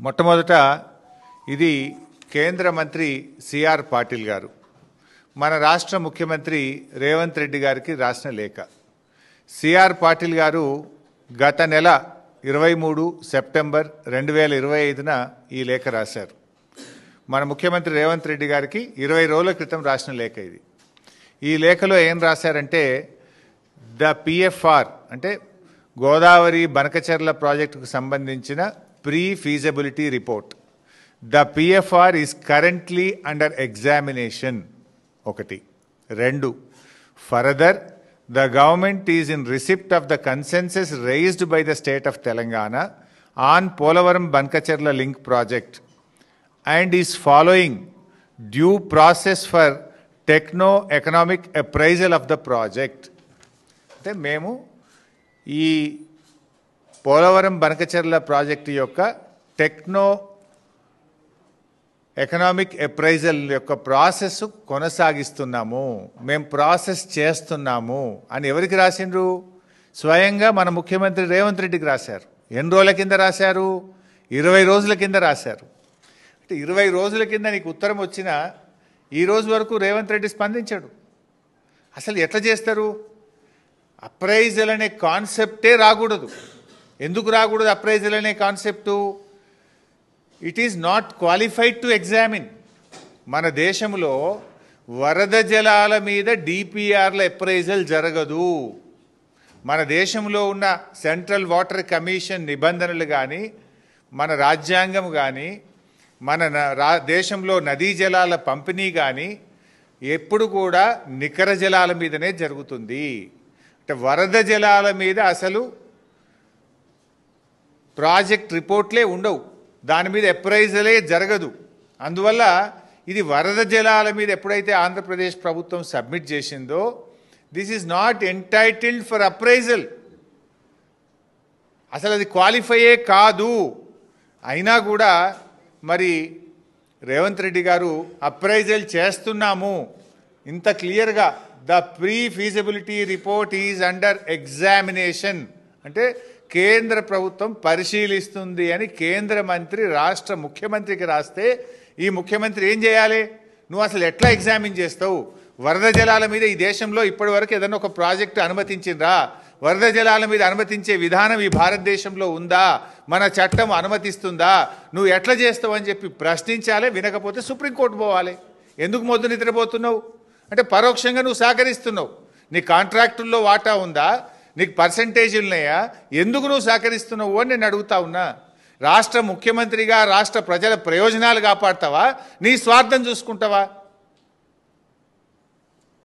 మొట్టమొదట ఇది కేంద్ర మంత్రి సిఆర్ పాటిల్ గారు మన రాష్ట్ర ముఖ్యమంత్రి రేవంత్ రెడ్డి గారికి రాసిన లేఖ. సిఆర్ పాటిల్ గారు గత నెల 23 సెప్టెంబర్ 2025న ఈ లేఖ రాశారు. మన ముఖ్యమంత్రి రేవంత్ రెడ్డి గారికి 20 రోజుల క్రితం రాసిన లేఖ ఇది. ఈ లేఖలో ఏం రాశారంటే, ద పిఎఫ్ఆర్ అంటే గోదావరి బనకచెర్ల ప్రాజెక్టుకు సంబంధించిన pre feasibility report, the PFR is currently under examination. 1. 2. Further, the government is in receipt of the consensus raised by the state of Telangana on Polavaram Bankacherla link project and is following due process for techno-economic appraisal of the project. అంటే మేము ఈ Polavaram Banakacherla project యొక్క economic appraisal యొక్క process కొనసాగిస్తున్నాము, మేము process చేస్తున్నాము అని ఎవరికి రాసిండ్రు? స్వయంగా మన ముఖ్యమంత్రి రేవంత్ రెడ్డికి రాశారు. ఎన్ని రోజుల కింద రాశారు? 20 రోజుల కింద రాశారు. అంటే 20 రోజుల కింద నీకు ఉత్తరం వచ్చినా ఈ రోజు వరకు రేవంత్ రెడ్డి స్పందించాడు. అసలు ఎట్లా చేస్తారు? అప్రైజల్ అనే కాన్సెప్టే రాకూడదు. ఎందుకు రాకూడదు అప్రైజల్ అనే concept? It is not qualified to examine. మన దేశంలో వరద జలాల మీద డిపిఆర్ల అప్రైజల్ జరగదు. మన దేశంలో ఉన్న సెంట్రల్ వాటర్ కమిషన్ నిబంధనలు కానీ, మన రాజ్యాంగం కానీ, మన దేశంలో నదీ జలాల పంపిణీ కానీ ఎప్పుడు కూడా నికర జలాల మీదనే జరుగుతుంది. అంటే వరద జలాల మీద అసలు ప్రాజెక్ట్ రిపోర్ట్లే ఉండవు, దాని మీద అప్రైజలే జరగదు. అందువల్ల ఇది వరద జలాల మీద ఎప్పుడైతే ఆంధ్రప్రదేశ్ ప్రభుత్వం సబ్మిట్ చేసిందో, this is not entitled for appraisal. అసలు అది క్వాలిఫైయే కాదు. అయినా కూడా మరి రేవంత్ రెడ్డి గారు అప్రైజల్ చేస్తున్నాము ఇంత క్లియర్గా, the pre feasibility report is under examination అంటే కేంద్ర ప్రభుత్వం పరిశీలిస్తుంది అని కేంద్ర మంత్రి రాష్ట్ర ముఖ్యమంత్రికి రాస్తే ఈ ముఖ్యమంత్రి ఏం చేయాలి? నువ్వు అసలు ఎట్లా ఎగ్జామిన్ చేస్తావు? వరద జలాల మీద ఈ దేశంలో ఇప్పటి వరకు ఏదైనా ఒక ప్రాజెక్టు అనుమతించిండ్రా? వరద జలాల మీద అనుమతించే విధానం ఈ భారతదేశంలో ఉందా? మన చట్టం అనుమతిస్తుందా? నువ్వు ఎట్లా చేస్తావు అని చెప్పి ప్రశ్నించాలి. వినకపోతే సుప్రీంకోర్టు పోవాలి. ఎందుకు మొద్దు నిద్రపోతున్నావు? అంటే పరోక్షంగా నువ్వు సహకరిస్తున్నావు. నీ కాంట్రాక్టుల్లో వాటా ఉందా? నీకు పర్సంటేజీలు ఉన్నాయా? ఎందుకు నువ్వు సహకరిస్తున్నావు అని నేను అడుగుతా ఉన్నా. రాష్ట్ర ముఖ్యమంత్రిగా రాష్ట్ర ప్రజల ప్రయోజనాలు కాపాడతావా? నీ స్వార్థం చూసుకుంటావా?